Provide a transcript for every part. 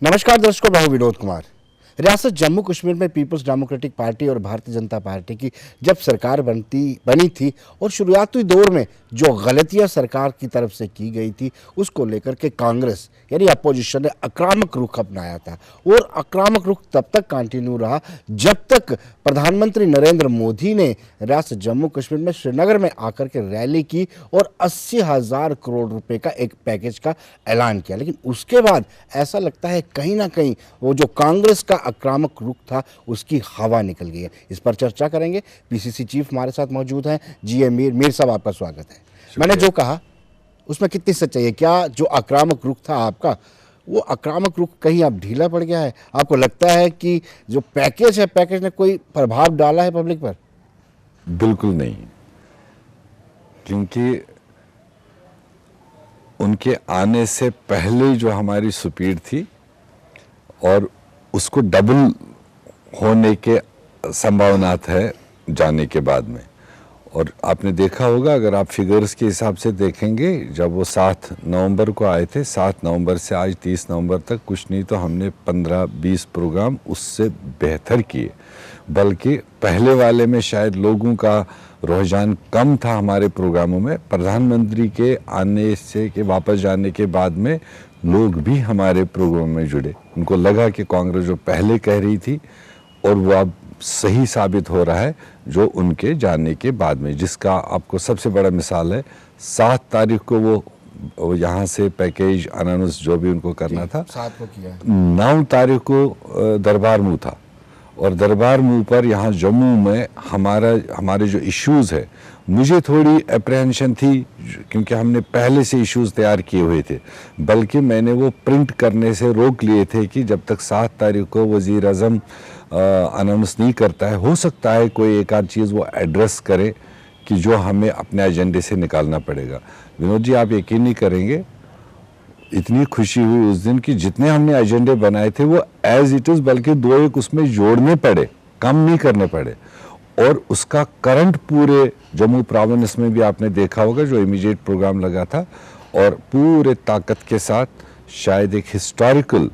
नमस्कार दर्शकों, मैं हूं विनोद कुमार। रियासत जम्मू कश्मीर में पीपल्स डेमोक्रेटिक पार्टी और भारतीय जनता पार्टी की जब सरकार बनी थी और शुरुआती दौर में जो गलतियां सरकार की तरफ से की गई थी उसको लेकर के कांग्रेस यानी अपोजिशन ने आक्रामक रुख अपनाया था और आक्रामक रुख तब तक कंटिन्यू रहा जब तक प्रधानमंत्री नरेंद्र मोदी ने रियासत जम्मू कश्मीर में श्रीनगर में आकर के रैली की और 80,000 करोड़ रुपए का एक पैकेज का ऐलान किया। लेकिन उसके बाद ऐसा लगता है कहीं ना कहीं वो जो कांग्रेस का आक्रामक रुख था उसकी हवा निकल गई है। इस पर चर्चा करेंगे। पीसीसी चीफ हमारे साथ मौजूद हैं, जी मीर साहब, आपका स्वागत है। मैंने जो कहा उसमें कितनी सच्चाई है? क्या जो आक्रामक रुख था आपका, वो आक्रामक रुख कहीं अब ढीला पड़ गया है? आपको लगता है कि जो पैकेज है, पैकेज ने कोई प्रभाव डाला है पब्लिक पर? बिल्कुल नहीं, क्योंकि उनके आने से पहले जो हमारी स्पीड थी और उसको डबल होने के संभावना है जाने के बाद में। और आपने देखा होगा, अगर आप फिगर्स के हिसाब से देखेंगे, जब वो 7 नवंबर को आए थे, 7 नवंबर से आज 30 नवंबर तक कुछ नहीं तो हमने 15-20 प्रोग्राम उससे बेहतर किए। बल्कि पहले वाले में शायद लोगों का रुझान कम था हमारे प्रोग्रामों में। प्रधानमंत्री के आने से के वापस जाने के बाद में लोग भी हमारे प्रोग्राम में जुड़े। उनको लगा कि कांग्रेस जो पहले कह रही थी और वो अब सही साबित हो रहा है जो उनके जाने के बाद में, जिसका आपको सबसे बड़ा मिसाल है 7 तारीख को वो यहाँ से पैकेज अनाउंस जो भी उनको करना था 7 को किया, 9 तारीख को दरबार मुँह था। और दरबार मुँह पर यहाँ जम्मू में हमारे जो इश्यूज़ है, मुझे थोड़ी अप्रहेंशन थी क्योंकि हमने पहले से इश्यूज़ तैयार किए हुए थे। बल्कि मैंने वो प्रिंट करने से रोक लिए थे कि जब तक 7 तारीख को वज़ीर आज़म अनाउंस नहीं करता है, हो सकता है कोई एक आध चीज़ वो एड्रेस करे कि जो हमें अपने एजेंडे से निकालना पड़ेगा। विनोद जी, आप यकीन नहीं करेंगे, इतनी खुशी हुई उस दिन कि जितने हमने एजेंडे बनाए थे वो एज इट इज़, बल्कि 2-1 उसमें जोड़ने पड़े, कम नहीं करने पड़े। और उसका करंट पूरे जम्मू प्रोविंस में भी आपने देखा होगा जो इमीडिएट प्रोग्राम लगा था, और पूरे ताकत के साथ शायद एक हिस्टोरिकल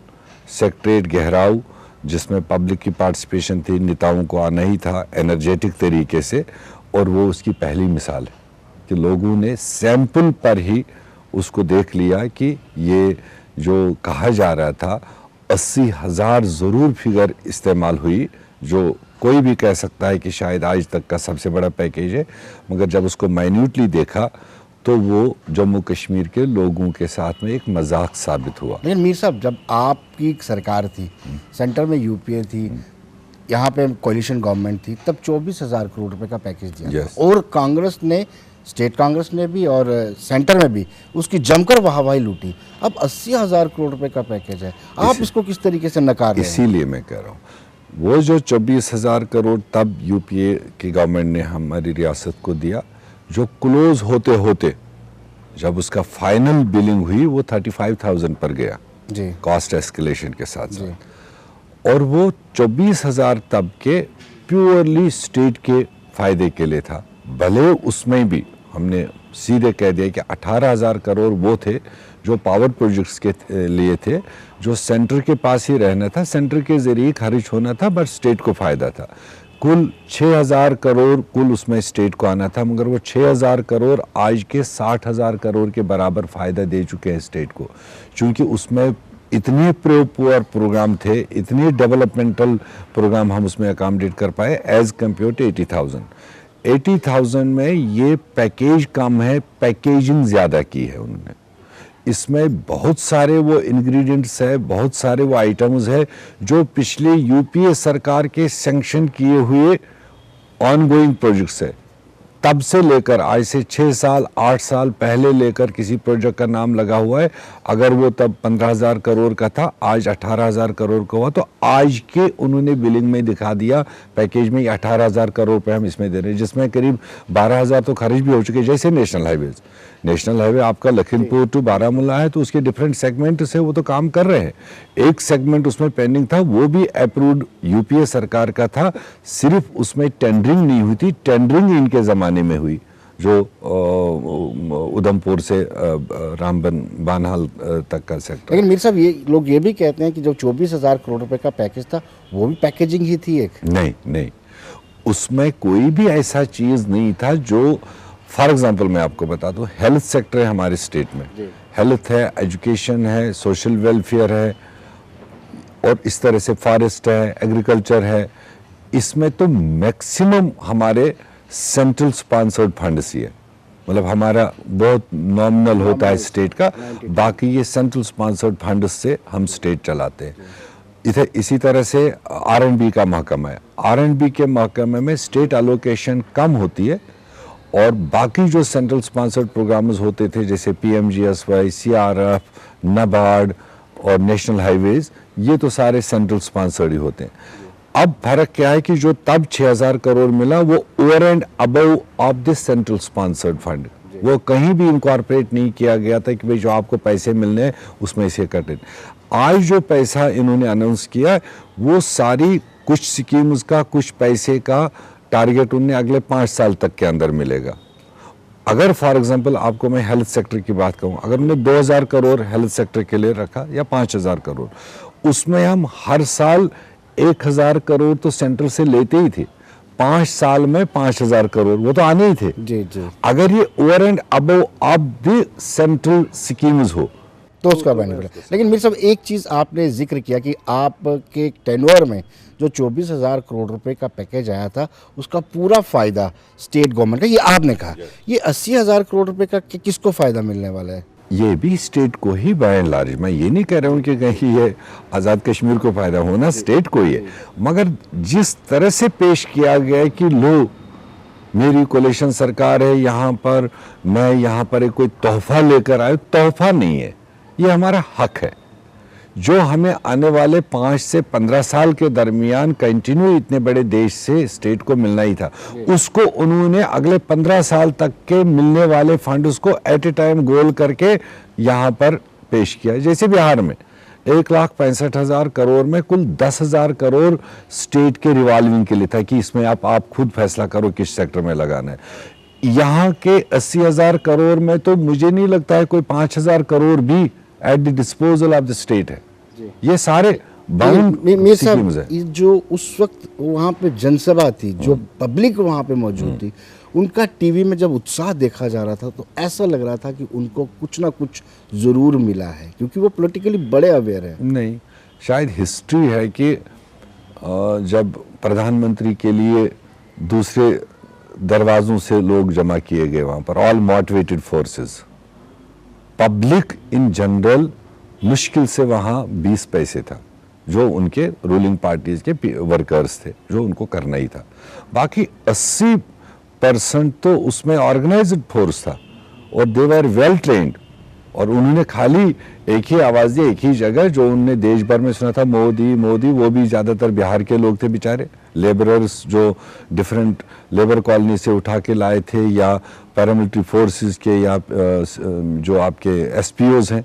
सेक्रेटरीट घेराव जिसमें पब्लिक की पार्टिसिपेशन थी, नेताओं को आना ही था एनर्जेटिक तरीके से। और वो उसकी पहली मिसाल है कि लोगों ने सैंपल पर ही उसको देख लिया कि ये जो कहा जा रहा था 80,000 ज़रूर फिगर इस्तेमाल हुई, जो कोई भी कह सकता है कि शायद आज तक का सबसे बड़ा पैकेज है। मगर जब उसको माइन्यूटली देखा तो वो जम्मू कश्मीर के लोगों के साथ में एक मजाक साबित हुआ। लेकिन मीर साहब, जब आपकी सरकार थी, सेंटर में यूपीए थी, यहाँ पे कोalition गवर्नमेंट थी, तब 24,000 करोड़ रुपए का पैकेज दिया था। और कांग्रेस ने, स्टेट कांग्रेस ने भी और सेंटर में भी उसकी जमकर वाहवाही लूटी। अब 80,000 करोड़ रुपए का पैकेज है, आप इसको किस तरीके से नकार रहे हैं? इसीलिए मैं कह रहा हूँ, वो जो 24,000 करोड़ तब यूपीए की गवर्नमेंट ने हमारी रियासत को दिया, जो क्लोज होते होते जब उसका फाइनल बिलिंग हुई वो 35,000 पर गया जी, कॉस्ट एस्केलेशन के साथ साथ। और वो 24,000 तब के प्योरली स्टेट के फायदे के लिए था। भले उसमें भी हमने सीधे कह दिया कि 18,000 करोड़ वो थे जो पावर प्रोजेक्ट्स के लिए थे, जो सेंटर के पास ही रहना था, सेंटर के जरिए खारिज होना था, बट स्टेट को फायदा था। कुल 6,000 करोड़ कुल उसमें स्टेट को आना था, मगर वो 6,000 करोड़ आज के 60,000 करोड़ के बराबर फायदा दे चुके हैं स्टेट को, क्योंकि उसमें इतने पुअर प्रोग्राम थे, इतने डेवलपमेंटल प्रोग्राम हम उसमें अकोमोडेट कर पाए एज कम्पेयर टू 80,000 में ये पैकेज कम है, पैकेजिंग ज़्यादा की है उन्होंने। इसमें बहुत सारे वो इंग्रेडिएंट्स है, बहुत सारे वो आइटम्स है जो पिछले यूपीए सरकार के सैंक्शन किए हुए ऑनगोइंग प्रोजेक्ट्स है। तब से लेकर आज से 6 साल 8 साल पहले लेकर किसी प्रोजेक्ट का नाम लगा हुआ है, अगर वो तब 15,000 करोड़ का था, आज 18,000 करोड़ का हुआ, तो आज के उन्होंने बिलिंग में दिखा दिया पैकेज में 18,000 करोड़ रुपए हम इसमें दे रहे हैं, जिसमें करीब 12,000 तो खर्च भी हो चुके। जैसे नेशनल हाईवे आपका लखीमपुर टू बारामूला है, तो उसके डिफरेंट सेगमेंट से वो तो काम कर रहे हैं। एक सेगमेंट उसमें पेंडिंग था, वो भी अप्रूव्ड यूपीए सरकार का था, सिर्फ उसमें टेंडरिंग नहीं हुई थी। टेंडरिंग इनके ज़माने में हुई, जो उधमपुर से रामबन बानहाल तक का सेक्टर। लेकिन मीर साहब ये लोग ये भी कहते हैं कि जो 24,000 करोड़ रुपए का पैकेज था वो भी पैकेजिंग ही थी एक। नहीं नहीं, उसमें कोई भी ऐसा चीज नहीं था जो, फॉर एग्जांपल मैं आपको बता दूं, हेल्थ सेक्टर है हमारे स्टेट में, हेल्थ है, एजुकेशन है, सोशल वेलफेयर है, और इस तरह से फॉरेस्ट है, एग्रीकल्चर है, इसमें तो मैक्सिमम हमारे सेंट्रल स्पॉन्सर्ड फंड्स ही है। मतलब हमारा बहुत नॉमिनल होता है स्टेट का, बाकी ये सेंट्रल स्पॉन्सर्ड फंड्स से हम स्टेट चलाते हैं। इधर इसी तरह से R&B का महकमा है, R&B के महकमे में स्टेट एलोकेशन कम होती है, और बाकी जो सेंट्रल स्पॉन्सर्ड प्रोग्राम्स होते थे जैसे PMGSY, CRF, NABARD और नेशनल हाईवेज, ये तो सारे सेंट्रल स्पॉन्सर्ड ही होते हैं। अब फर्क क्या है कि जो तब 6,000 करोड़ मिला वो over and above of this central sponsored fund, वो कहीं भी इनकॉर्पोरेट नहीं किया गया था कि भाई जो आपको पैसे मिलने हैं उसमें से कटे। आज जो पैसा इन्होंने अनाउंस किया वो सारी, कुछ स्कीम्स का, कुछ पैसे का टारगेट उन्हें अगले 5 साल तक के अंदर मिलेगा। अगर फॉर एग्जांपल आपको मैं हेल्थ सेक्टर की बात कहूँ, अगर हमने 2,000 करोड़ हेल्थ सेक्टर के लिए रखा या 5,000 करोड़, उसमें हम हर साल 1,000 करोड़ तो सेंटर से लेते ही थे, 5 साल में 5,000 करोड़ वो तो आने ही थे। जी जी। अगर ये over and above of the central schemes हो तो उसका बेनिफिट है। लेकिन मेरे साहब एक चीज़ आपने जिक्र किया कि आपके टेन्योर में जो 24,000 करोड़ रुपए का पैकेज आया था उसका पूरा फ़ायदा स्टेट गवर्नमेंट का, ये आपने कहा, ये 80,000 करोड़ रुपए का किसको फ़ायदा मिलने वाला है? ये भी स्टेट को ही बाय एंड लार्ज, मैं ये नहीं कह रहा हूँ कि कहीं ये आज़ाद कश्मीर को फ़ायदा होना स्टेट को ही है, मगर जिस तरह से पेश किया गया है कि लो मेरी कोलिशन सरकार है यहाँ पर, मैं यहाँ पर एक कोई तोहफा लेकर आया, तोहफा नहीं है, ये हमारा हक है जो हमें आने वाले 5 से 15 साल के दरमियान कंटिन्यू इतने बड़े देश से स्टेट को मिलना ही था। उसको उन्होंने अगले 15 साल तक के मिलने वाले फंड उसको एट ए टाइम गोल करके यहाँ पर पेश किया। जैसे बिहार में 1,65,000 करोड़ में कुल 10,000 करोड़ स्टेट के रिवॉल्विंग के लिए था कि इसमें आप खुद फैसला करो किस सेक्टर में लगाना है। यहाँ के 80,000 करोड़ में तो मुझे नहीं लगता है कोई 5,000 करोड़ भी at the disposal of the state है। ये सारे बाउंड स्कीम्स है। जो उस वक्त वहाँ पे जनसभा थी, जो पब्लिक वहाँ पे मौजूद थी, उनका टीवी में जब उत्साह देखा जा रहा था तो ऐसा लग रहा था कि उनको कुछ ना कुछ जरूर मिला है, क्योंकि वो पॉलिटिकली बड़े अवेयर है। नहीं, शायद हिस्ट्री है कि जब प्रधानमंत्री के लिए दूसरे दरवाजों से लोग जमा किए गए वहाँ पर, all motivated forces, public in general मुश्किल से वहाँ 20 पैसे था जो उनके रूलिंग पार्टीज के वर्कर्स थे, जो उनको करना ही था। बाकी 80% तो उसमें ऑर्गेनाइज्ड फोर्स था और दे वर वेल ट्रेन्ड, और उन्होंने खाली एक ही आवाज़ दी, एक ही जगह, जो उन्होंने देश भर में सुना था मोदी मोदी, वो भी ज़्यादातर बिहार के लोग थे बेचारे, लेबरर्स जो डिफरेंट लेबर कॉलोनी से उठा के लाए थे, या पैरामिलिट्री फोर्सेस के, या जो आपके SPOs हैं।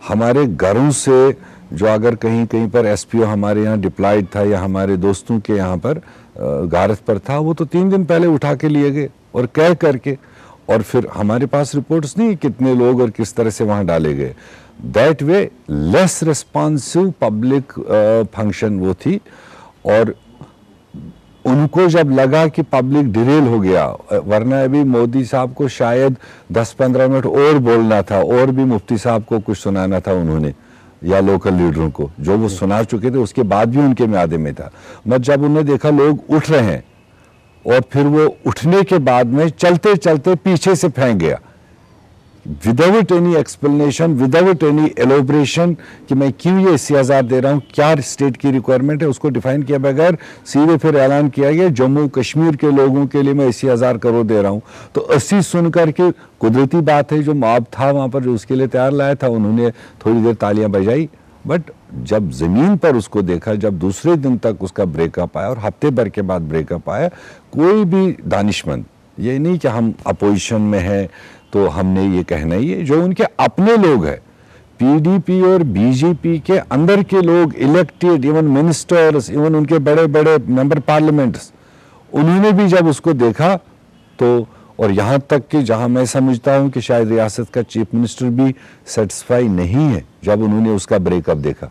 हमारे घरों से जो अगर कहीं कहीं पर SPO हमारे यहाँ डिप्लॉयड था या हमारे दोस्तों के यहाँ पर गारत पर था, वो तो 3 दिन पहले उठा के लिए गए और कह करके, और फिर हमारे पास रिपोर्ट्स नहीं कितने लोग और किस तरह से वहाँ डाले गए। That way less responsive public function वो थी, और उनको जब लगा कि पब्लिक डिरेल हो गया, वरना अभी मोदी साहब को शायद 10-15 मिनट और बोलना था, और भी मुफ्ती साहब को कुछ सुनाना था उन्होंने, या लोकल लीडरों को, जो वो सुना चुके थे, उसके बाद भी उनके म्यादे में था। मगर जब उन्होंने देखा लोग उठ रहे हैं, और फिर वो उठने के बाद में चलते चलते पीछे से फेंक गया, without any explanation, without any elaboration कि मैं क्यों ये 80,000 दे रहा हूँ, क्या स्टेट की रिक्वायरमेंट है, उसको डिफाइन किया बगैर सीधे फिर ऐलान किया गया जम्मू कश्मीर के लोगों के लिए मैं 80,000 करोड़ दे रहा हूँ। तो 80 सुनकर के कुदरती बात है, जो मॉब था वहाँ पर जो उसके लिए तैयार लाया था, उन्होंने थोड़ी देर तालियां बजाई, बट जब ज़मीन पर उसको देखा, जब दूसरे दिन तक उसका ब्रेकअप आया और हफ्ते भर के बाद ब्रेकअप आया, कोई भी दानिशमंद, ये नहीं कि हम अपोजिशन में हैं तो हमने ये कहना ही है, जो उनके अपने लोग हैं, PDP और BJP के अंदर के लोग, इलेक्टेड, इवन मिनिस्टर्स, इवन उनके बड़े बड़े मेंबर पार्लियामेंट्स, उन्होंने भी जब उसको देखा तो और यहाँ तक कि जहाँ मैं समझता हूँ कि शायद रियासत का चीफ मिनिस्टर भी सेटिस्फाई नहीं है जब उन्होंने उसका ब्रेकअप देखा,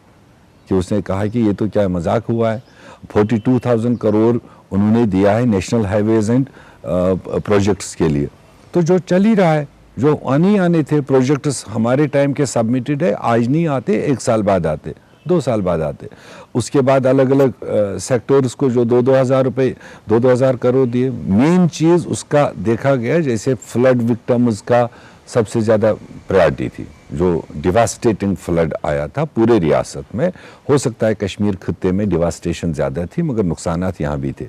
कि उसने कहा कि ये तो क्या मजाक हुआ है। 42,000 करोड़ उन्होंने दिया है नेशनल हाईवेज एंड प्रोजेक्ट्स के लिए, तो जो चल ही रहा है, जो आने थे प्रोजेक्ट्स हमारे टाइम के सबमिटेड है, आज नहीं आते, 1 साल बाद आते, 2 साल बाद आते। उसके बाद अलग अलग सेक्टर्स को जो 2,000 रुपये 2,000 करोड़ दिए। मेन चीज़ उसका देखा गया, जैसे फ्लड विक्टिम्स का सबसे ज़्यादा प्रायोरिटी थी, जो डिवास्टेटिंग फ्लड आया था पूरे रियासत में। हो सकता है कश्मीर खित्ते में डिवास्टेशन ज़्यादा थी मगर नुकसानात यहाँ भी थे।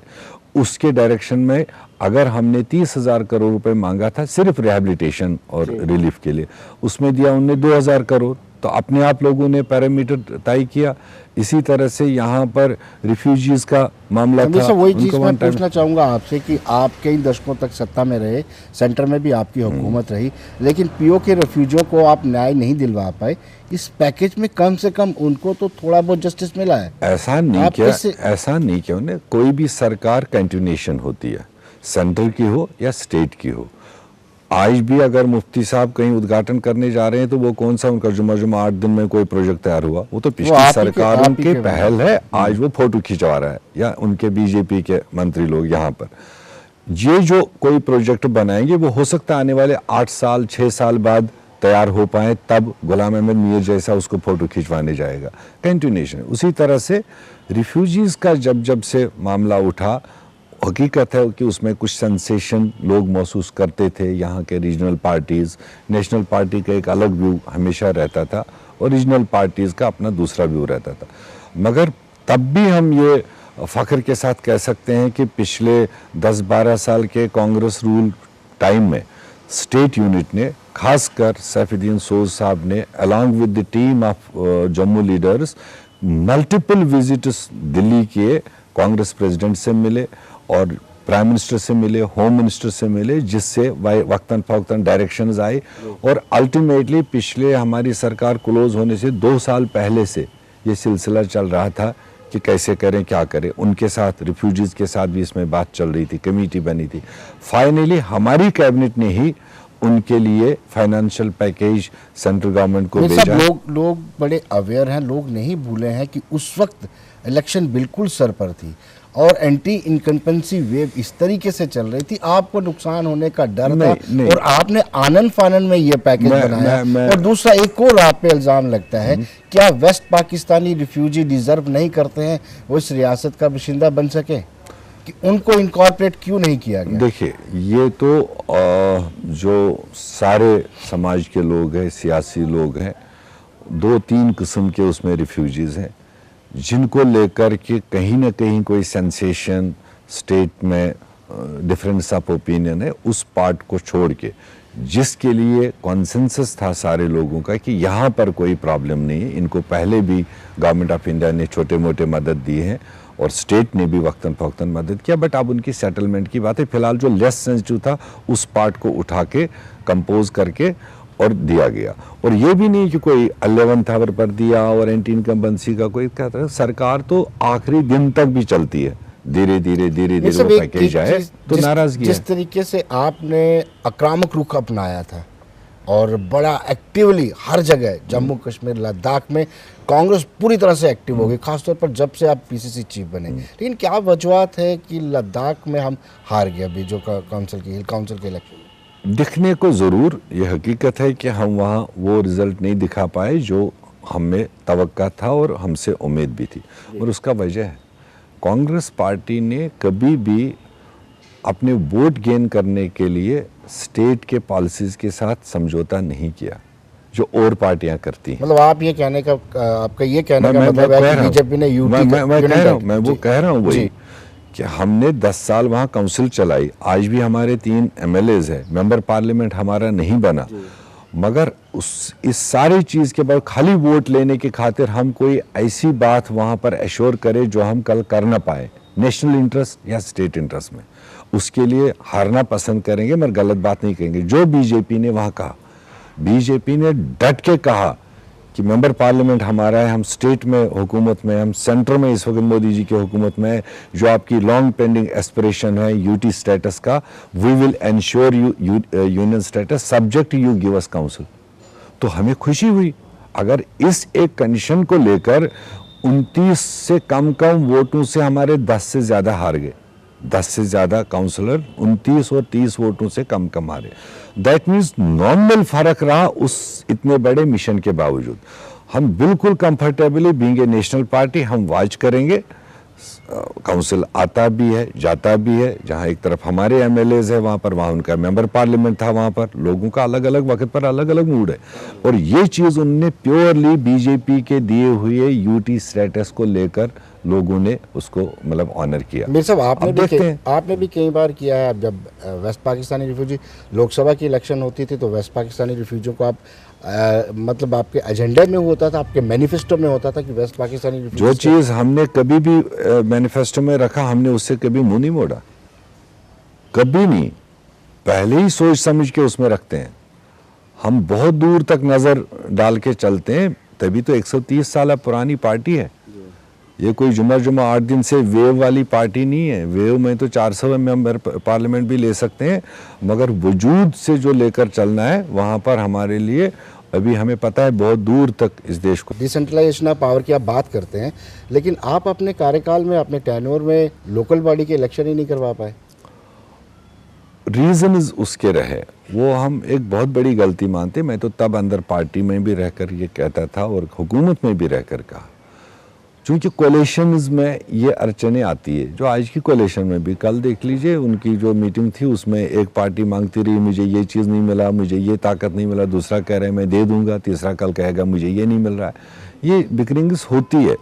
उसके डायरेक्शन में अगर हमने 30,000 करोड़ रुपए मांगा था सिर्फ रिहैबिलिटेशन और रिलीफ के लिए, उसमें दिया उनने 2,000 करोड़, तो अपने आप लोगों ने पैरामीटर तय किया। इसी तरह से यहाँ पर रिफ्यूजीज का मामला था। वही चीज़ मैं पूछना चाहूँगा आपसे कि आप कई दशकों तक सत्ता में रहे, सेंटर में भी आपकी हुकूमत रही, लेकिन पीओ के रेफ्यूजियों को आप न्याय नहीं दिलवा पाए। इस पैकेज में कम से कम उनको तो थोड़ा बहुत जस्टिस मिला है। ऐसा नहीं किया उन्हें। कोई भी सरकार कंटिन्यूएशन होती है, सेंटर की हो या स्टेट की हो। आज भी अगर मुफ्ती साहब कहीं उद्घाटन करने जा रहे हैं तो वो कौन सा उनका जुमा 8 दिन में कोई प्रोजेक्ट तैयार हुआ, वो तो पिछली सरकारों के पहल है। आज वो फोटो खिंचवा रहा है या उनके बीजेपी के मंत्री लोग यहाँ पर। ये जो कोई प्रोजेक्ट बनाएंगे वो हो सकता है आने वाले 8 साल 6 साल बाद तैयार हो पाए, तब गुलाम अहमद मीर जैसा उसको फोटो खिंचवाने जाएगा। कंटिन्यूएशन। उसी तरह से रिफ्यूजीज का जब से मामला उठा, हकीकत है कि उसमें कुछ सेंसेशन लोग महसूस करते थे। यहाँ के रीजनल पार्टीज़, नेशनल पार्टी का एक अलग व्यू हमेशा रहता था और रीजनल पार्टीज़ का अपना दूसरा व्यू रहता था। मगर तब भी हम ये फ़ख्र के साथ कह सकते हैं कि पिछले 10-12 साल के कांग्रेस रूल टाइम में स्टेट यूनिट ने, खासकर सैफुद्दीन सोज साहब ने, along with the team of Jammu leaders, multiple visits Delhi किए, कांग्रेस प्रेसिडेंट से मिले और प्राइम मिनिस्टर से मिले, होम मिनिस्टर से मिले, जिससे वक्तन फवक्तन डायरेक्शंस आए। और अल्टीमेटली पिछले हमारी सरकार क्लोज होने से 2 साल पहले से ये सिलसिला चल रहा था कि कैसे करें, क्या करें। उनके साथ, रिफ्यूजीज के साथ भी इसमें बात चल रही थी, कमेटी बनी थी। फाइनली हमारी कैबिनेट ने ही उनके लिए फाइनेंशियल पैकेज सेंट्रल गवर्नमेंट को भेजा। लोग बड़े अवेयर हैं, लोग नहीं भूले हैं कि उस वक्त इलेक्शन बिल्कुल सर पर थी और एंटी इनकम्पेंसी वेव इस तरीके से चल रही थी, आपको नुकसान होने का डर था और आपने आनन फानन में ये पैकेज बनाया। और दूसरा एक और आप पे इल्ज़ाम लगता है, क्या वेस्ट पाकिस्तानी रिफ्यूजी डिजर्व नहीं करते हैं वो इस रियासत का बाशिंदा बन सके, कि उनको इनकॉर्पोरेट क्यों नहीं किया गया? देखिए, ये तो जो सारे समाज के लोग हैं, सियासी लोग हैं, 2-3 किस्म के उसमें रिफ्यूजीज हैं जिनको लेकर के कहीं ना कहीं कोई सेंसेशन स्टेट में डिफरेंस ऑफ ओपिनियन है। उस पार्ट को छोड़ के जिसके लिए कॉन्सेंसस था सारे लोगों का कि यहाँ पर कोई प्रॉब्लम नहीं है, इनको पहले भी गवर्नमेंट ऑफ इंडिया ने छोटे मोटे मदद दी है और स्टेट ने भी वक्तन फवक्तन मदद किया, बट अब उनकी सेटलमेंट की बात है। फिलहाल जो लेस सेंसिटिव था उस पार्ट को उठा के कंपोज करके और दिया गया। और ये भी नहीं कि कोई 11th आवर पर दिया और एंटी इनकम्बेंसी का कोई कहता है। सरकार तो आखिरी दिन तक भी चलती है, धीरे धीरे वो पैकेज आए तो नाराजगी है। जिस तरीके से आपने आक्रामक रुख अपनाया था और बड़ा एक्टिवली हर जगह, जम्मू कश्मीर, लद्दाख में कांग्रेस पूरी तरह से एक्टिव हो गई, खासतौर पर जब से आप पीसीसी चीफ बने। लेकिन क्या वजूहत है कि लद्दाख में हम हार गए अभी जो हिल काउंसिल के इलेक्शन? दिखने को ज़रूर ये हकीकत है कि हम वहाँ वो रिज़ल्ट नहीं दिखा पाए जो हमें तवक्का था और हमसे उम्मीद भी थी। और उसका वजह है, कांग्रेस पार्टी ने कभी भी अपने वोट गेन करने के लिए स्टेट के पॉलिसीज़ के साथ समझौता नहीं किया जो और पार्टियां करती हैं। मतलब आप ये कहने का, आपका ये कहने का मतलब है कि बीजेपी ने मैं वो कह रहा हूँ वही कि हमने 10 साल वहाँ काउंसिल चलाई। आज भी हमारे 3 MLAs है, मेंबर पार्लियामेंट हमारा नहीं बना, मगर इस सारी चीज़ के बाद खाली वोट लेने की खातिर हम कोई ऐसी बात वहाँ पर एश्योर करें जो हम कल कर ना पाए, नेशनल इंटरेस्ट या स्टेट इंटरेस्ट में, उसके लिए हारना पसंद करेंगे मगर गलत बात नहीं कहेंगे। जो बीजेपी ने वहाँ कहा, बीजेपी ने डट के कहा कि मेंबर पार्लियामेंट हमारा है, हम स्टेट में हुकूमत में, हम सेंटर में इस वक्त मोदी जी की हुकूमत में, जो आपकी लॉन्ग पेंडिंग एस्पिरेशन है यूटी स्टेटस का, we will ensure you union status subject you give us council. तो हमें खुशी हुई। अगर इस एक कंडीशन को लेकर 29 से कम वोटों से हमारे 10 से ज्यादा हार गए, 10 से ज्यादा काउंसलर 29 और 30 वोटों से कम हारे, दैट मीन्स नॉमिनल फर्क रहा उस इतने बड़े मिशन के बावजूद। हम बिल्कुल comfortably being a national party हम वाच करेंगे। काउंसिल आता भी है, जाता भी है, जहां एक तरफ हमारे एमएलएज है वहां पर, वहां उनका मेंबर पार्लियामेंट था, वहां पर लोगों का अलग अलग वक्त पर अलग अलग मूड है। और ये चीज उनने प्योरली बीजेपी के दिए हुए यूटी स्टेटस को लेकर लोगों ने उसको मतलब ऑनर किया। मीर साहब, अब आपने भी कई बार किया है। अब जब वेस्ट पाकिस्तानी रिफ्यूजी लोकसभा की इलेक्शन होती थी तो वेस्ट पाकिस्तानी रिफ्यूजियों को आप मतलब आपके एजेंडे में होता था, आपके मैनिफेस्टो में होता था कि वेस्ट पाकिस्तानी जो चीज हमने कभी भी मैनिफेस्टो में रखा, हमने उससे कभी मुंह नहीं मोड़ा, कभी नहीं। पहले ही सोच समझ के उसमें रखते हैं। हम बहुत दूर तक नजर डाल के चलते हैं, तभी तो 130 साल पुरानी पार्टी है। ये कोई जुमा 8 दिन से वेव वाली पार्टी नहीं है। वेव में तो 400 मेंबर पार्लियामेंट भी ले सकते हैं, मगर वजूद से जो लेकर चलना है वहां पर हमारे लिए अभी हमें पता है बहुत दूर तक इस देश को। डिसेंट्रलाइजेशन ऑफ पावर की आप बात करते हैं, लेकिन आप अपने कार्यकाल में, अपने टेन्योर में लोकल बॉडी के इलेक्शन ही नहीं करवा पाए। रीजन उसके रहे, वो हम एक बहुत बड़ी गलती मानते। मैं तो तब अंदर पार्टी में भी रहकर ये कहता था और हुकूमत में भी रहकर कहा, क्योंकि कोलेशंस में ये अड़चने आती है, जो आज की कोलेशन में भी। कल देख लीजिए उनकी जो मीटिंग थी, उसमें एक पार्टी मांगती रही मुझे ये चीज़ नहीं मिला, मुझे ये ताकत नहीं मिला, दूसरा कह रहे हैं मैं दे दूंगा, तीसरा कल कहेगा मुझे ये नहीं मिल रहा है। ये बिकरिंग्स होती है।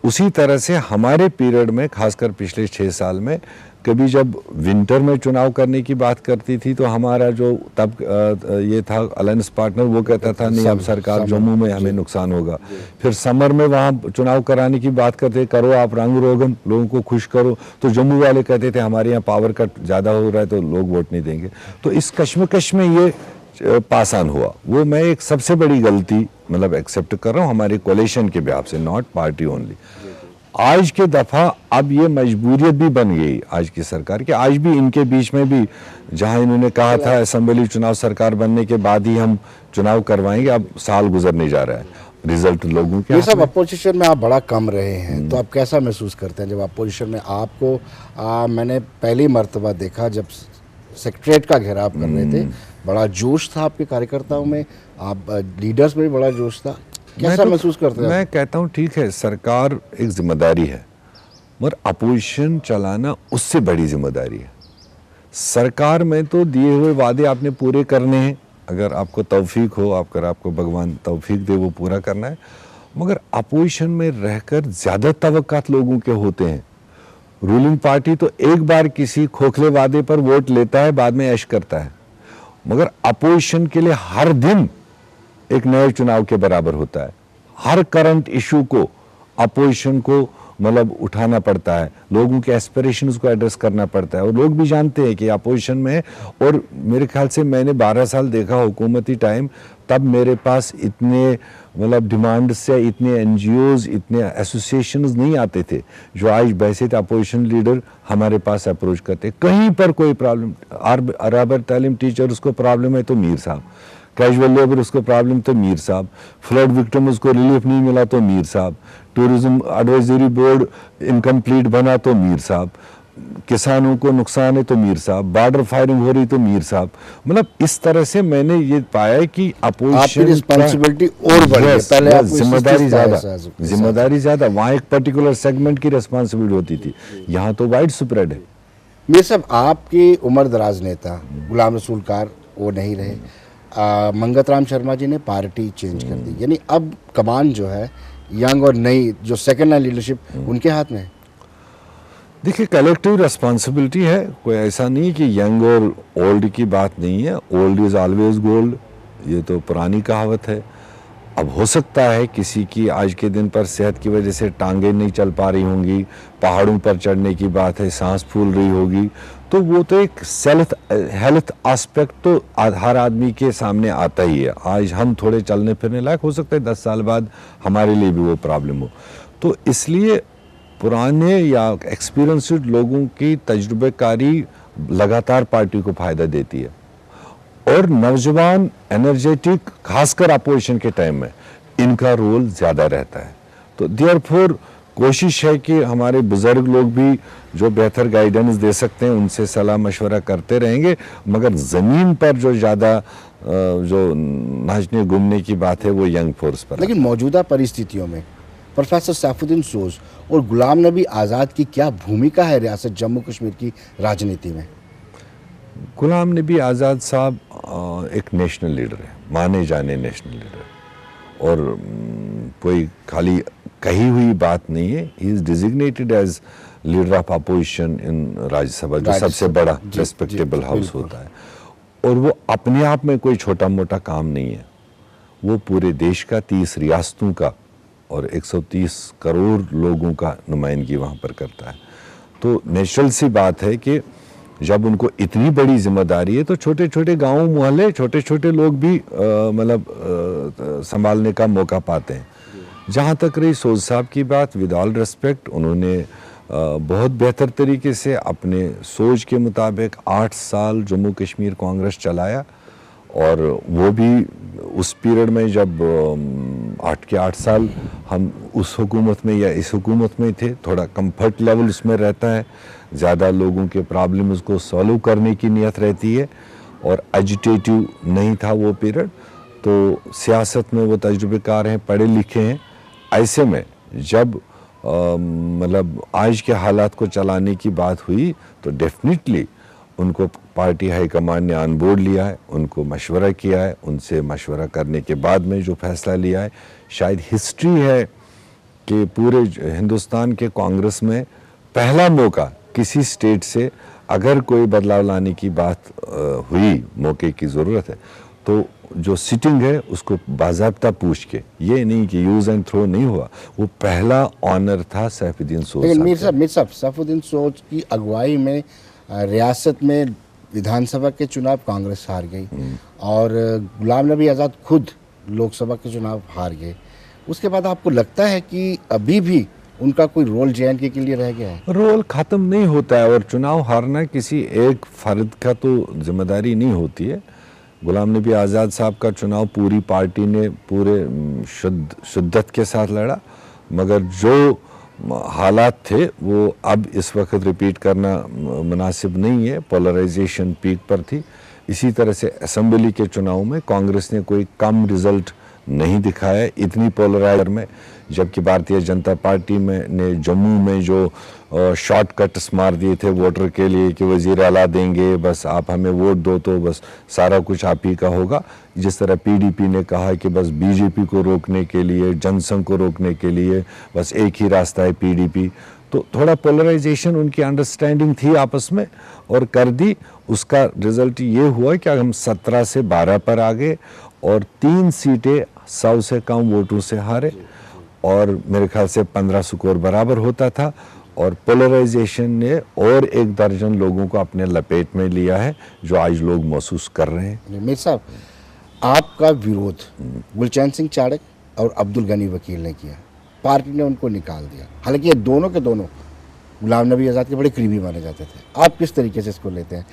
उसी तरह से हमारे पीरियड में, खासकर पिछले 6 साल में, कभी जब विंटर में चुनाव करने की बात करती थी तो हमारा जो तब ये था अलायंस पार्टनर, वो कहता था नहीं अब सरकार जम्मू में हमें नुकसान होगा। फिर समर में वहाँ चुनाव कराने की बात करते, करो आप रंग रोगन, लोगों को खुश करो, तो जम्मू वाले कहते थे हमारे यहाँ पावर कट ज़्यादा हो रहा है तो लोग वोट नहीं देंगे। तो इस कश्मकश में ये पास ऑन हुआ। वो मैं एक सबसे बड़ी गलती मतलब एक्सेप्ट कर रहा हूँ हमारे कोलेशन के बिहाफ से, नॉट पार्टी ओनली। आज के दफा अब ये मजबूरियत भी बन गई आज की सरकार की। आज भी इनके बीच में भी जहां इन्होंने कहा था असेंबली चुनाव सरकार बनने के बाद ही हम चुनाव करवाएंगे, अब साल गुजरने जा रहा है, रिजल्ट लोगों के। ये सब अपोजिशन में आप बड़ा कम रहे हैं, तो आप कैसा महसूस करते हैं जब अपोजिशन में आपको मैंने पहली मर्तबा देखा जब सेक्रेटरीट का घेराव कर रहे थे, बड़ा जोश था आपके कार्यकर्ताओं में, आप लीडर्स में भी बड़ा जोश था। कैसा महसूस करते हैं? मैं कहता हूँ ठीक है, सरकार एक जिम्मेदारी है, मगर अपोजिशन चलाना उससे बड़ी जिम्मेदारी है। सरकार में तो दिए हुए वादे आपने पूरे करने हैं, अगर आपको तौफीक हो, अगर आपको भगवान तौफीक दे वो पूरा करना है। मगर अपोजिशन में रहकर ज़्यादा तवक्कात लोगों के होते हैं। रूलिंग पार्टी तो एक बार किसी खोखले वादे पर वोट लेता है, बाद में ऐश करता है, मगर अपोजिशन के लिए हर दिन एक नए चुनाव के बराबर होता है। हर करंट इशू को अपोजिशन को मतलब उठाना पड़ता है, लोगों के एस्पिरेशंस को एड्रेस करना पड़ता है, और लोग भी जानते हैं कि अपोजिशन में। और मेरे ख्याल से मैंने 12 साल देखा हुकूमती टाइम, तब मेरे पास इतने मतलब डिमांड से इतने एनजीओज, इतने एसोसिएशंस नहीं आते थे जो आज बैसित अपोजिशन लीडर हमारे पास अप्रोच करते। कहीं पर कोई प्रॉब्लम, अरबर तालीम टीचर उसको प्रॉब्लम है तो मीर साहब, कैजुअल लेबर उसको प्रॉब्लम तो मीर साहब, फ्लड विक्टिम उसको रिलीफ नहीं मिला तो मीर साहब, टूरिज्म एडवाइजरी बोर्ड इनकम्प्लीट बना तो मीर साहब, किसानों को नुकसान है तो मीर साहब, बॉर्डर फायरिंग हो रही तो मीर साहब। मतलब इस तरह से मैंने ये पाया कि अपोजिशन रिस्पांसिबिलिटी और बढ़ गई, पहले आपको जिम्मेदारी ज्यादा, वहाँ एक पर्टिकुलर सेगमेंट की रिस्पांसिबिलिटी होती थी, यहाँ तो वाइड स्प्रेड है। ये सब आपके उम्र दराज नेता गुलाम रसूल कार वो नहीं रहे, मंगत राम शर्मा जी ने पार्टी चेंज कर दी, यानी अब कमान जो है यंग और नई जो सेकंड लाइन लीडरशिप उनके हाथ में है। देखिए कलेक्टिव रिस्पांसिबिलिटी है, कोई ऐसा नहीं है कि यंग और ओल्ड की बात नहीं है। ओल्ड इज ऑलवेज गोल्ड, ये तो पुरानी कहावत है। अब हो सकता है किसी की आज के दिन पर सेहत की वजह से टांगें नहीं चल पा रही होंगी, पहाड़ों पर चढ़ने की बात है, सांस फूल रही होगी, तो वो तो एक सेल्फ हेल्थ एस्पेक्ट तो हर आदमी के सामने आता ही है। आज हम थोड़े चलने फिरने लायक, हो सकता है 10 साल बाद हमारे लिए भी वो प्रॉब्लम हो। तो इसलिए पुराने या एक्सपीरियंस्ड लोगों की तजुर्बेकारी लगातार पार्टी को फायदा देती है, और नौजवान एनर्जेटिक खासकर अपोजिशन के टाइम में इनका रोल ज़्यादा रहता है। तो देयरफॉर कोशिश है कि हमारे बुज़ुर्ग लोग भी जो बेहतर गाइडेंस दे सकते हैं उनसे सलाह मशवरा करते रहेंगे, मगर ज़मीन पर जो ज़्यादा जो नाचने घूमने की बात है वो यंग फोर्स पर। लेकिन मौजूदा परिस्थितियों में प्रोफेसर सैफुद्दीन सोज और गुलाम नबी आज़ाद की क्या भूमिका है रियासत जम्मू कश्मीर की राजनीति में? गुलाम नबी आज़ाद साहब एक नेशनल लीडर है, माने जाने नेशनल लीडर, और कोई खाली कही हुई बात नहीं है। He is designated as leader of opposition in Rajya Sabha, जो सबसे बड़ा रेस्पेक्टेबल हाउस होता है, और वो अपने आप में कोई छोटा मोटा काम नहीं है। वो पूरे देश का 30 रियासतों का और 130 करोड़ लोगों का नुमाइंदगी वहाँ पर करता है। तो नेचुरल सी बात है कि जब उनको इतनी बड़ी जिम्मेदारी है तो छोटे छोटे गांव मोहल्ले, छोटे छोटे लोग भी मतलब संभालने का मौका पाते हैं। जहाँ तक रही सोज साहब की बात, विद ऑल रिस्पेक्ट, उन्होंने बहुत बेहतर तरीके से अपने सोच के मुताबिक 8 साल जम्मू कश्मीर कांग्रेस चलाया, और वो भी उस पीरियड में जब 8 के 8 साल हम उस हुकूमत में या इस हुकूमत में थे, थोड़ा कंफर्ट लेवल उसमें रहता है, ज़्यादा लोगों के प्रॉब्लम्स को सॉल्व करने की नीयत रहती है, और एजिटेटिव नहीं था वो पीरियड। तो सियासत में वो तजुर्बेकार हैं, पढ़े लिखे हैं। ऐसे में जब मतलब आज के हालात को चलाने की बात हुई तो डेफिनेटली उनको पार्टी हाईकमान ने ऑन बोर्ड लिया है, उनको मशवरा किया है, उनसे मशवरा करने के बाद में जो फैसला लिया है, शायद हिस्ट्री है कि पूरे हिंदुस्तान के कांग्रेस में पहला मौका किसी स्टेट से अगर कोई बदलाव लाने की बात हुई, मौके की ज़रूरत है, तो जो सिटिंग है उसको बाज़ाब्ता पूछ के, ये नहीं कि यूज़ एंड थ्रो नहीं हुआ, वो पहला ऑनर था सैफुद्दीन सोज। लेकिन मीर साहब सैफुद्दीन सोज की अगुवाई में रियासत में विधानसभा के चुनाव कांग्रेस हार गई, और गुलाम नबी आज़ाद खुद लोकसभा के चुनाव हार गए। उसके बाद आपको लगता है कि अभी भी उनका कोई रोल JNK के लिए रह गया है? रोल ख़त्म नहीं होता है, और चुनाव हारना किसी एक फर्द का तो जिम्मेदारी नहीं होती है। गुलाम नबी आज़ाद साहब का चुनाव पूरी पार्टी ने पूरे शिद्दत के साथ लड़ा, मगर जो हालात थे वो अब इस वक्त रिपीट करना मुनासिब नहीं है। पोलराइजेशन पीक पर थी। इसी तरह से असेंबली के चुनाव में कांग्रेस ने कोई कम रिजल्ट नहीं दिखाया इतनी पोलराइजर में, जबकि भारतीय जनता पार्टी में ने जम्मू में जो शॉर्टकट्स मार दिए थे वोटर के लिए कि वज़ीर आला देंगे, बस आप हमें वोट दो तो बस सारा कुछ आप ही का होगा। जिस तरह PDP ने कहा कि बस BJP को रोकने के लिए, जनसंघ को रोकने के लिए बस एक ही रास्ता है PDP, तो थोड़ा पोलराइजेशन उनकी अंडरस्टैंडिंग थी आपस में और कर दी। उसका रिजल्ट ये हुआ कि हम 17 से 12 पर आ गए और 3 सीटें 100 से कम वोटों से हारे, और मेरे ख्याल से 15 स्कोर बराबर होता था, और पोलराइजेशन ने और 1 दर्जन लोगों को अपने लपेट में लिया है जो आज लोग महसूस कर रहे हैं। मीर साहब, आपका विरोध गुलचैन सिंह चाड़क और अब्दुल गनी वकील ने किया, पार्टी ने उनको निकाल दिया। हालांकि ये दोनों के दोनों गुलाम नबी आज़ाद के बड़े करीबी माने जाते थे। आप किस तरीके से इसको लेते हैं?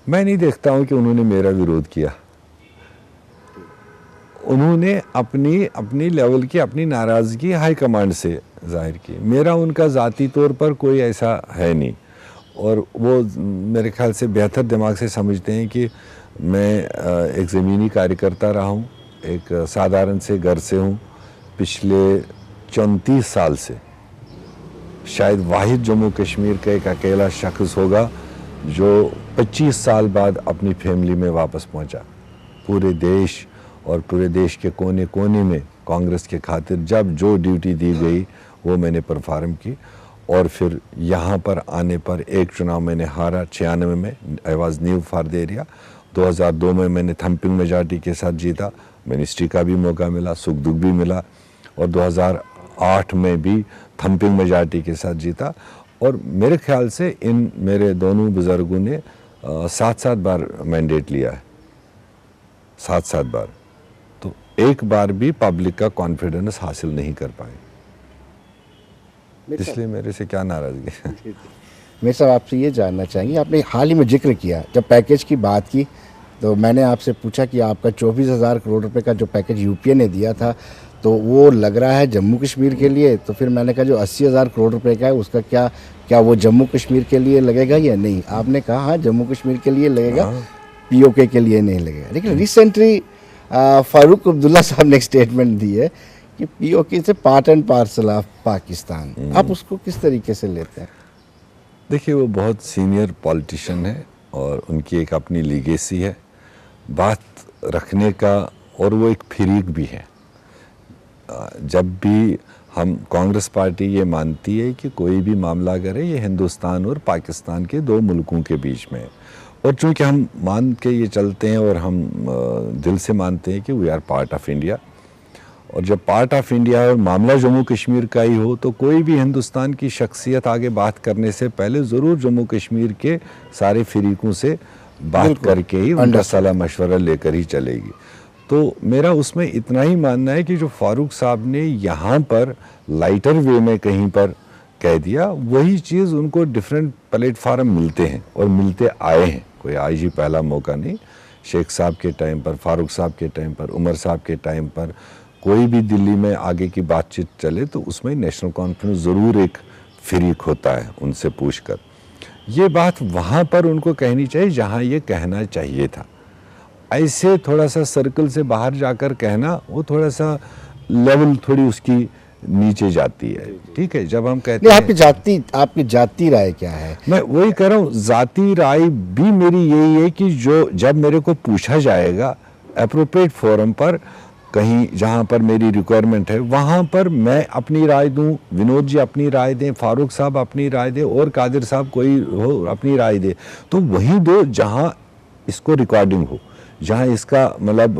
मैं नहीं देखता हूं कि उन्होंने मेरा विरोध किया। उन्होंने अपनी लेवल की अपनी नाराज़गी हाईकमांड से जाहिर की। मेरा उनका ज़ाती तौर पर कोई ऐसा है नहीं, और वो मेरे ख्याल से बेहतर दिमाग से समझते हैं कि मैं एक ज़मीनी कार्यकर्ता रहा हूँ, एक साधारण से घर से हूँ। पिछले 34 साल से शायद वाहिद जम्मू कश्मीर का एक अकेला शख्स होगा जो 25 साल बाद अपनी फैमिली में वापस पहुँचा। पूरे देश और पूरे देश के कोने कोने में कांग्रेस के खातिर जब जो ड्यूटी दी गई वो मैंने परफॉर्म की, और फिर यहाँ पर आने पर एक चुनाव मैंने हारा 96 में, I was new for the area. 2002 में मैंने थम्पिंग मेजॉरिटी के साथ जीता, मिनिस्ट्री का भी मौका मिला, सुख दुख भी मिला, और 2008 में भी थम्पिंग मेजॉरिटी के साथ जीता, और मेरे ख्याल से इन मेरे दोनों बुजुर्गों ने 7-7 बार मैंडेट लिया है, 7-7 बार, तो एक बार भी पब्लिक का कॉन्फिडेंस हासिल नहीं कर पाए, इसलिए मेरे से क्या नाराजगी है। मेरे साहब आपसे ये जानना चाहेंगे, आपने हाल ही में जिक्र किया जब पैकेज की बात की तो मैंने आपसे पूछा कि आपका 24,000 करोड़ रुपए का जो पैकेज यूपीए ने दिया था तो वो लग रहा है जम्मू कश्मीर के लिए, तो फिर मैंने कहा जो 80,000 करोड़ रुपए का है उसका क्या वो जम्मू कश्मीर के लिए लगेगा या नहीं? आपने कहा हाँ जम्मू कश्मीर के लिए लगेगा, पीओके के लिए नहीं लगेगा। लेकिन रिसेंटली फारूक अब्दुल्ला साहब ने एक स्टेटमेंट दी है कि पीओके से part and parcel of Pakistan, आप उसको किस तरीके से लेते हैं? देखिए, वो बहुत सीनियर पॉलिटिशियन है और उनकी एक अपनी लीगेसी है बात रखने का, और वो एक फरीक भी है। जब भी हम कांग्रेस पार्टी ये मानती है कि कोई भी मामला अगर है ये हिंदुस्तान और पाकिस्तान के दो मुल्कों के बीच में है, और चूँकि हम मान के ये चलते हैं और हम दिल से मानते हैं कि we are part of India, और जब पार्ट ऑफ इंडिया और मामला जम्मू कश्मीर का ही हो तो कोई भी हिंदुस्तान की शख्सियत आगे बात करने से पहले ज़रूर जम्मू कश्मीर के सारे फरीकों से बात करके ही उनका सलाह मशवरा लेकर ही चलेगी। तो मेरा उसमें इतना ही मानना है कि जो फारूक साहब ने यहाँ पर लाइटर वे में कहीं पर कह दिया, वही चीज़ उनको डिफरेंट प्लेटफार्म मिलते हैं और मिलते आए हैं। कोई आज ही पहला मौका नहीं, शेख साहब के टाइम पर, फारूक साहब के टाइम पर, उमर साहब के टाइम पर कोई भी दिल्ली में आगे की बातचीत चले तो उसमें नेशनल कॉन्फ्रेंस ज़रूर एक फरीक होता है उनसे पूछकर। ये बात वहाँ पर उनको कहनी चाहिए जहाँ ये कहना चाहिए था। ऐसे थोड़ा सा सर्कल से बाहर जाकर कहना, वो थोड़ा सा लेवल थोड़ी उसकी नीचे जाती है। ठीक है, जब हम कहते हैं आपकी जाती राय क्या है? मैं वही कह रहा हूँ, जाती राय भी मेरी यही है कि जो जब मेरे को पूछा जाएगा एप्रोप्रिएट फोरम पर, कहीं जहाँ पर मेरी रिक्वायरमेंट है वहाँ पर मैं अपनी राय दूँ, विनोद जी अपनी राय दें, फारूक साहब अपनी राय दें, और कादिर साहब कोई हो अपनी राय दे, तो वहीं दो जहाँ इसको रिकॉर्डिंग हो, जहाँ इसका मतलब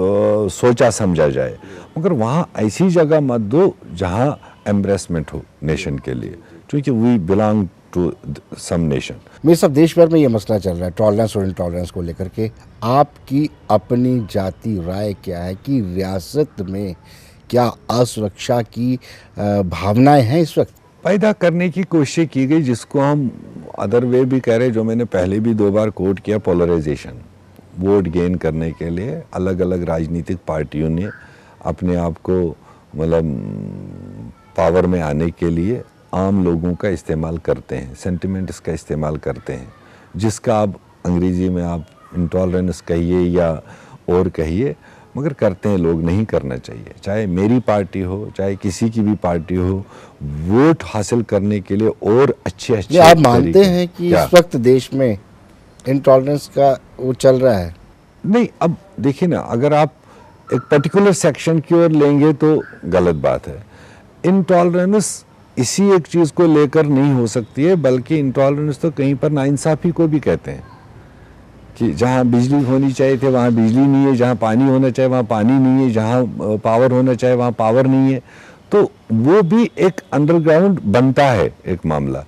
सोचा समझा जाए, मगर वहाँ ऐसी जगह मत दो जहाँ एम्ब्रेसमेंट हो नेशन के लिए, क्योंकि we belong to some nation. मेरे सब देश भर में ये मसला चल रहा है टॉलरेंस और इंटॉलरेंस को लेकर के, आपकी अपनी जाती राय क्या है कि रियासत में क्या असुरक्षा की भावनाएं हैं इस वक्त? पैदा करने की कोशिश की गई, जिसको हम अदर वे भी कह रहे, जो मैंने पहले भी 2 बार कोट किया, पोलराइजेशन। वोट गेन करने के लिए अलग अलग राजनीतिक पार्टियों ने अपने आप को मतलब पावर में आने के लिए आम लोगों का इस्तेमाल करते हैं, सेंटिमेंट्स का इस्तेमाल करते हैं, जिसका आप अंग्रेज़ी में आप इंटॉलरेंस कहिए या और कहिए, मगर करते हैं लोग। नहीं करना चाहिए, चाहे मेरी पार्टी हो चाहे किसी की भी पार्टी हो, वोट हासिल करने के लिए और अच्छे आप मानते हैं कि इस वक्त देश में इंटॉलरेंस का वो चल रहा है? नहीं, अब देखिए ना, अगर आप एक पर्टिकुलर सेक्शन की ओर लेंगे तो गलत बात है। इंटॉलरेंस इसी एक चीज़ को लेकर नहीं हो सकती है, बल्कि इंटॉलरेंस तो कहीं पर नाइंसाफ़ी को भी कहते हैं कि जहाँ बिजली होनी चाहिए थे वहाँ बिजली नहीं है, जहाँ पानी होना चाहिए वहाँ पानी नहीं है, जहाँ पावर होना चाहिए वहाँ पावर नहीं है, तो वो भी एक अंडरग्राउंड बनता है एक मामला।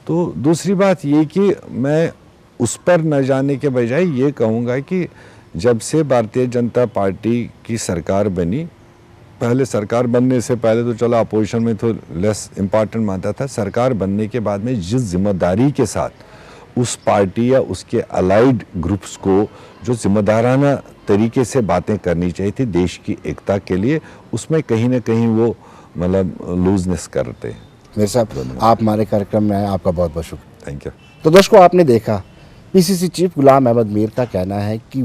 तो दूसरी बात ये कि मैं उस पर न जाने के बजाय ये कहूँगा कि जब से भारतीय जनता पार्टी की सरकार बनी, पहले सरकार बनने से पहले तो चलो अपोजिशन में तो लेस इम्पॉर्टेंट मानता था, सरकार बनने के बाद में जिस जिम्मेदारी के साथ उस पार्टी या उसके अलाइड ग्रुप्स को जो जिम्मेदाराना तरीके से बातें करनी चाहिए थी देश की एकता के लिए, उसमें कहीं ना कहीं वो मतलब लूजनेस करते हैं। मेरे साहब, आप हमारे कार्यक्रम में आए, आपका बहुत बहुत शुक्रिया। Thank you. तो दोस्तों, आपने देखा पीसीसी चीफ गुलाम अहमद मीर का कहना है कि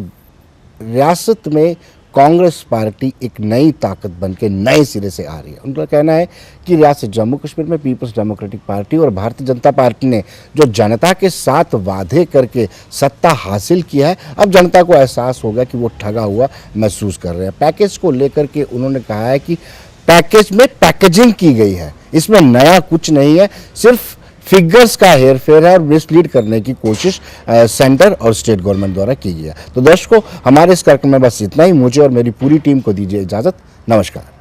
रियासत में कांग्रेस पार्टी एक नई ताकत बनके नए सिरे से आ रही है। उनका कहना है कि रियासत जम्मू कश्मीर में पीपल्स डेमोक्रेटिक पार्टी और भारतीय जनता पार्टी ने जो जनता के साथ वादे करके सत्ता हासिल किया है, अब जनता को एहसास होगा कि वो ठगा हुआ महसूस कर रहे हैं। पैकेज को लेकर के उन्होंने कहा है कि पैकेज में पैकेजिंग की गई है, इसमें नया कुछ नहीं है, सिर्फ फिगर्स का हेर फेर है और मिसलीड करने की कोशिश सेंटर और स्टेट गवर्नमेंट द्वारा की गई है। तो दर्शकों, हमारे इस कार्यक्रम में बस इतना ही। मुझे और मेरी पूरी टीम को दीजिए इजाज़त। नमस्कार।